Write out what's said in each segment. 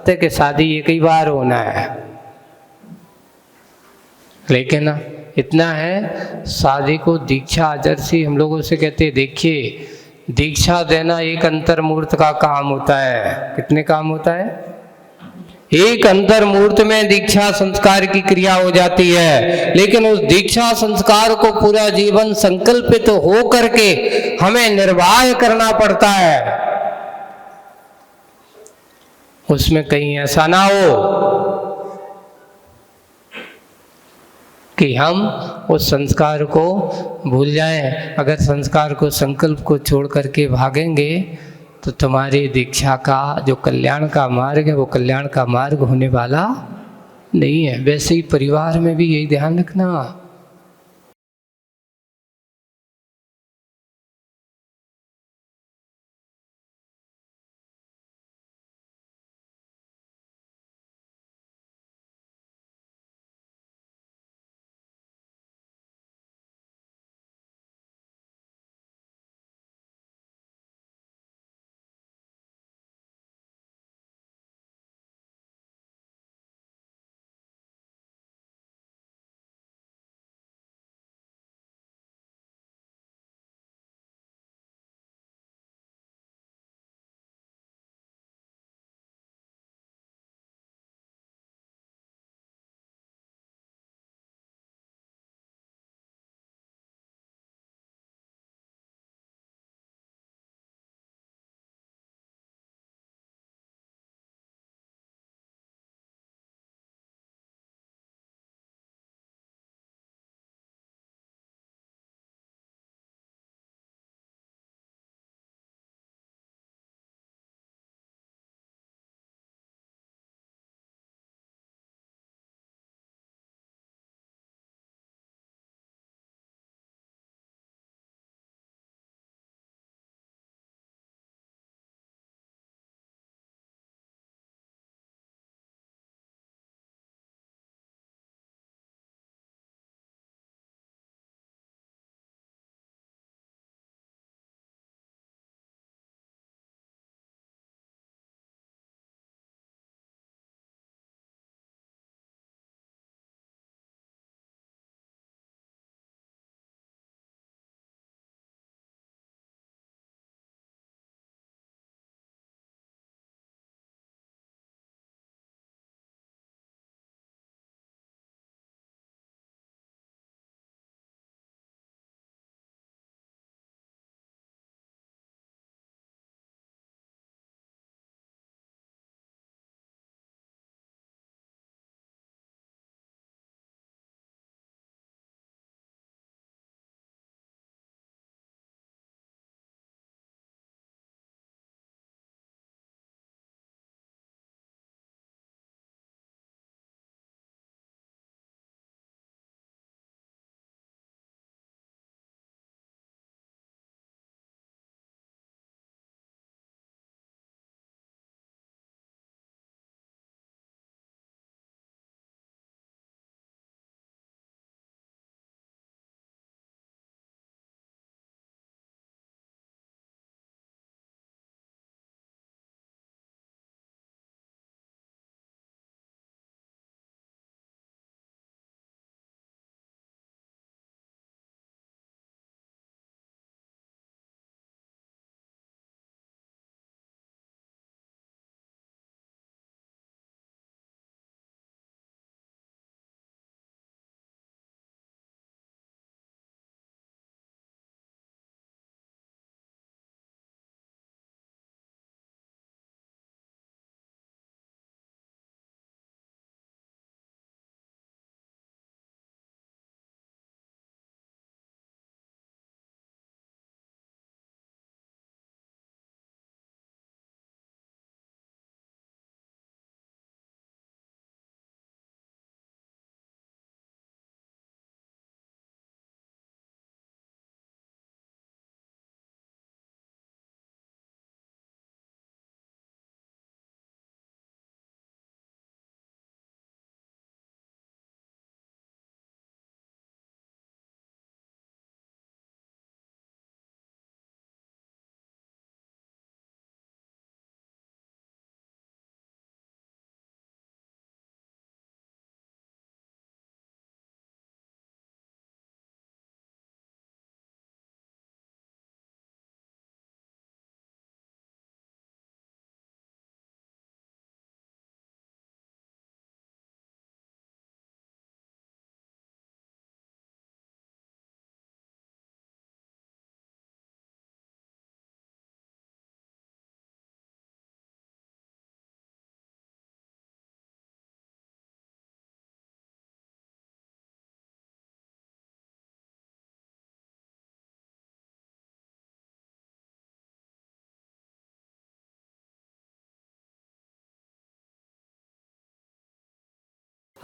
है कि शादी एक ही बार होना है, लेकिन इतना है शादी को दीक्षा आदर्शी हम लोगों से कहते हैं, देखिए दीक्षा देना एक अंतर्मूर्त का काम होता है। कितने काम होता है? एक अंतर्मूर्त में दीक्षा संस्कार की क्रिया हो जाती है, लेकिन उस दीक्षा संस्कार को पूरा जीवन संकल्पित हो करके हमें निर्वाह करना पड़ता है। उसमें कहीं ऐसा ना हो कि हम उस संस्कार को भूल जाएं। अगर संस्कार को, संकल्प को छोड़ करके भागेंगे तो तुम्हारी दीक्षा का जो कल्याण का मार्ग है वो कल्याण का मार्ग होने वाला नहीं है। वैसे ही परिवार में भी यही ध्यान रखना।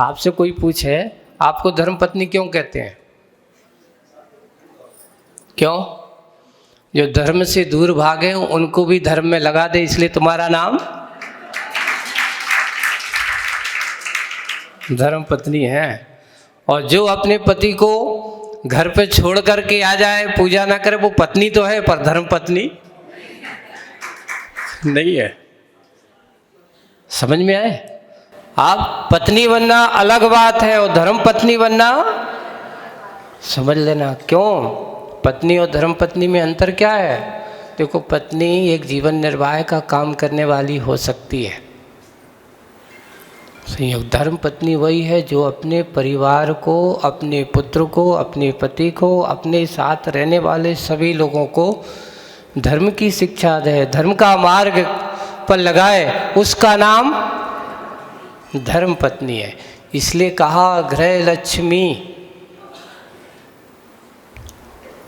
आपसे कोई पूछे आपको धर्मपत्नी क्यों कहते हैं? क्यों? जो धर्म से दूर भागे उनको भी धर्म में लगा दे, इसलिए तुम्हारा नाम धर्मपत्नी है। और जो अपने पति को घर पे छोड़ करके आ जाए, पूजा ना करे, वो पत्नी तो है पर धर्मपत्नी नहीं है। समझ में आए? आप पत्नी बनना अलग बात है और धर्मपत्नी बनना समझ लेना। क्यों? पत्नी और धर्मपत्नी में अंतर क्या है? देखो, पत्नी एक जीवन निर्वाह का काम करने वाली हो सकती है, संयोग। धर्मपत्नी वही है जो अपने परिवार को, अपने पुत्र को, अपने पति को, अपने साथ रहने वाले सभी लोगों को धर्म की शिक्षा दे, धर्म का मार्ग पर लगाए, उसका नाम धर्मपत्नी है। इसलिए कहा गृह लक्ष्मी।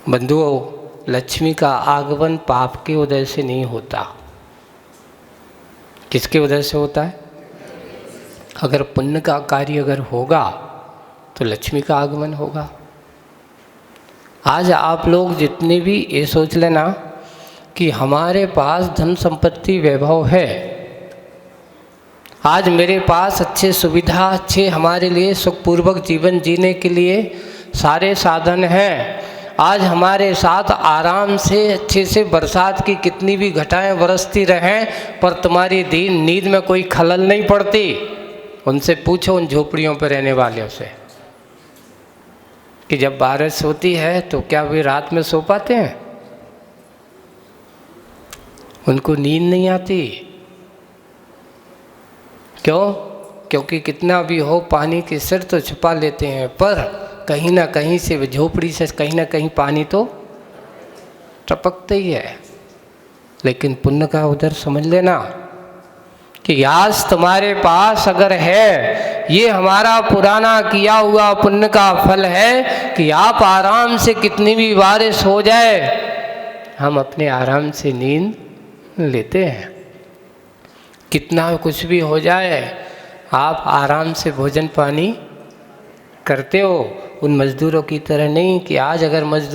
बंधुओं, लक्ष्मी का आगमन पाप के उदय से नहीं होता। किसके उदय से होता है? अगर पुण्य का कार्य अगर होगा तो लक्ष्मी का आगमन होगा। आज आप लोग जितने भी ये सोच लेना कि हमारे पास धन संपत्ति वैभव है, आज मेरे पास अच्छे सुविधा, अच्छे हमारे लिए सुखपूर्वक जीवन जीने के लिए सारे साधन हैं, आज हमारे साथ आराम से अच्छे से बरसात की कितनी भी घटाएं बरसती रहें पर तुम्हारी नींद में कोई खलल नहीं पड़ती। उनसे पूछो, उन झोपड़ियों पर रहने वालों से, कि जब बारिश होती है तो क्या वे रात में सो पाते हैं? उनको नींद नहीं आती। क्यों? क्योंकि कितना भी हो पानी के सिर तो छुपा लेते हैं, पर कहीं ना कहीं से झोपड़ी से कहीं ना कहीं पानी तो टपकता ही है। लेकिन पुण्य का उधर समझ लेना कि आज तुम्हारे पास अगर है, ये हमारा पुराना किया हुआ पुण्य का फल है कि आप आराम से कितनी भी बारिश हो जाए हम अपने आराम से नींद लेते हैं। कितना कुछ भी हो जाए आप आराम से भोजन पानी करते हो। उन मजदूरों की तरह नहीं कि आज अगर मजदूर